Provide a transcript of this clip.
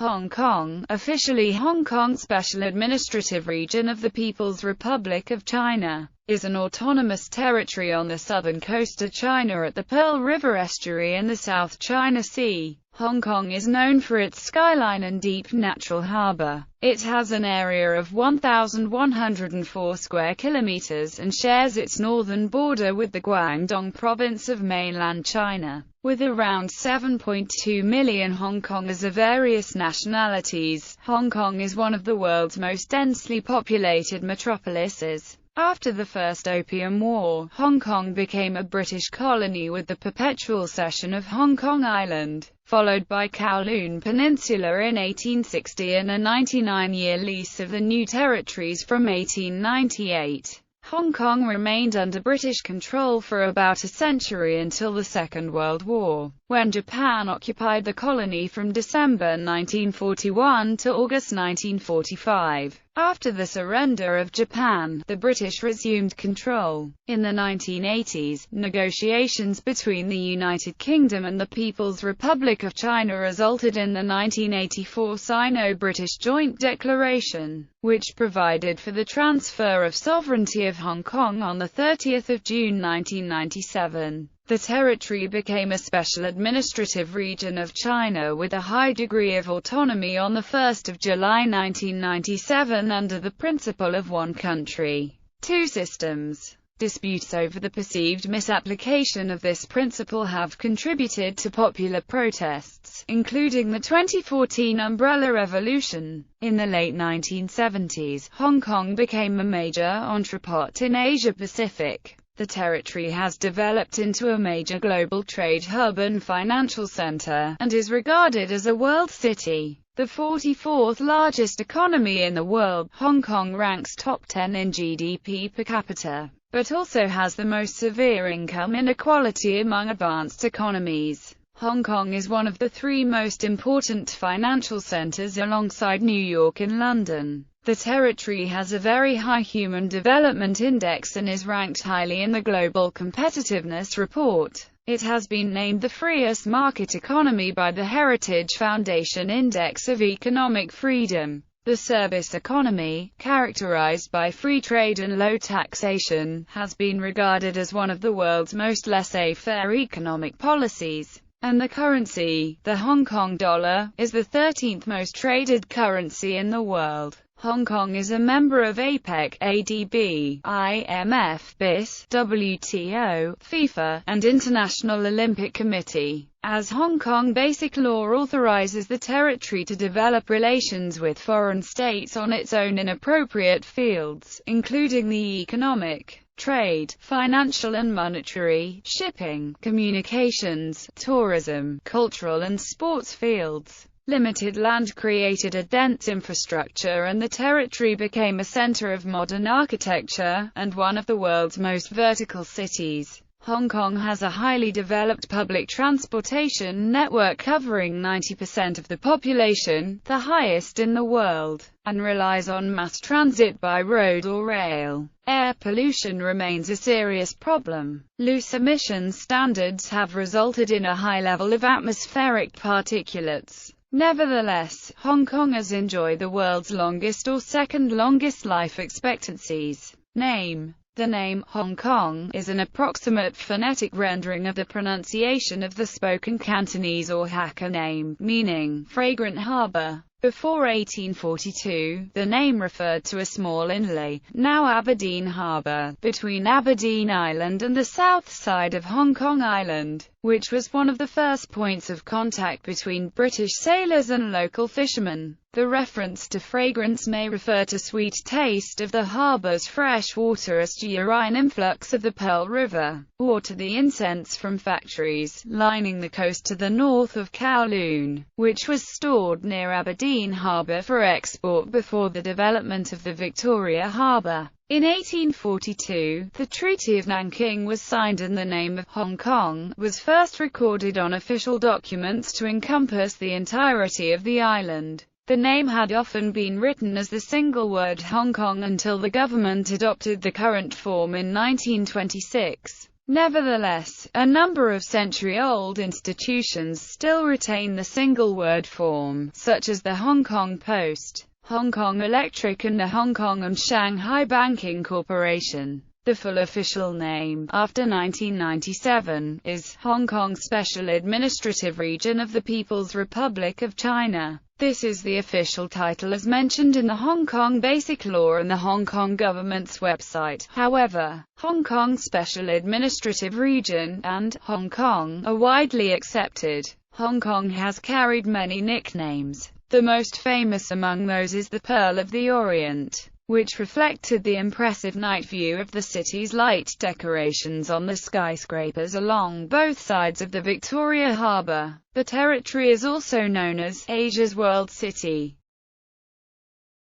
Hong Kong, officially Hong Kong Special Administrative Region of the People's Republic of China, is an autonomous territory on the southern coast of China at the Pearl River estuary in the South China Sea. Hong Kong is known for its skyline and deep natural harbour. It has an area of 1,104 square kilometres and shares its northern border with the Guangdong province of mainland China. With around 7.2 million Hong Kongers of various nationalities, Hong Kong is one of the world's most densely populated metropolises. After the First Opium War, Hong Kong became a British colony with the perpetual cession of Hong Kong Island, followed by Kowloon Peninsula in 1860 and a 99-year lease of the new territories from 1898. Hong Kong remained under British control for about a century until the Second World War, when Japan occupied the colony from December 1941 to August 1945. After the surrender of Japan, the British resumed control. In the 1980s, negotiations between the United Kingdom and the People's Republic of China resulted in the 1984 Sino-British Joint Declaration, which provided for the transfer of sovereignty of Hong Kong on 30 June 1997. The territory became a special administrative region of China with a high degree of autonomy on 1 July 1997 under the principle of one country, two systems. Disputes over the perceived misapplication of this principle have contributed to popular protests, including the 2014 Umbrella Revolution. In the late 1970s, Hong Kong became a major entrepôt in Asia-Pacific. The territory has developed into a major global trade hub and financial center, and is regarded as a world city. The 44th largest economy in the world, Hong Kong ranks top 10 in GDP per capita, but also has the most severe income inequality among advanced economies. Hong Kong is one of the three most important financial centers alongside New York and London. The territory has a very high Human Development Index and is ranked highly in the Global Competitiveness Report. It has been named the freest market economy by the Heritage Foundation Index of Economic Freedom. The service economy, characterized by free trade and low taxation, has been regarded as one of the world's most laissez-faire economic policies. And the currency, the Hong Kong dollar, is the 13th most traded currency in the world. Hong Kong is a member of APEC, ADB, IMF, BIS, WTO, FIFA, and International Olympic Committee. As Hong Kong Basic Law authorizes the territory to develop relations with foreign states on its own in appropriate fields, including the economic, trade, financial and monetary, shipping, communications, tourism, cultural and sports fields. Limited land created a dense infrastructure and the territory became a center of modern architecture, and one of the world's most vertical cities. Hong Kong has a highly developed public transportation network covering 90% of the population, the highest in the world, and relies on mass transit by road or rail. Air pollution remains a serious problem. Loose emissions standards have resulted in a high level of atmospheric particulates. Nevertheless, Hong Kongers enjoy the world's longest or second longest life expectancies. Name. The name, Hong Kong, is an approximate phonetic rendering of the pronunciation of the spoken Cantonese or Hakka name, meaning, fragrant harbour. Before 1842, the name referred to a small inlet, now Aberdeen Harbour, between Aberdeen Island and the south side of Hong Kong Island, which was one of the first points of contact between British sailors and local fishermen. The reference to fragrance may refer to sweet taste of the harbour's fresh water estuarine influx of the Pearl River, or to the incense from factories lining the coast to the north of Kowloon, which was stored near Aberdeen Harbour for export before the development of the Victoria Harbour. In 1842, the Treaty of Nanking was signed and the name of Hong Kong was first recorded on official documents to encompass the entirety of the island. The name had often been written as the single word Hong Kong until the government adopted the current form in 1926. Nevertheless, a number of century-old institutions still retain the single-word form, such as the Hong Kong Post, Hong Kong Electric and the Hong Kong and Shanghai Banking Corporation. The full official name, after 1997, is Hong Kong Special Administrative Region of the People's Republic of China. This is the official title as mentioned in the Hong Kong Basic Law and the Hong Kong government's website. However, Hong Kong Special Administrative Region and Hong Kong are widely accepted. Hong Kong has carried many nicknames. The most famous among those is the Pearl of the Orient, which reflected the impressive night view of the city's light decorations on the skyscrapers along both sides of the Victoria Harbour. The territory is also known as Asia's World City.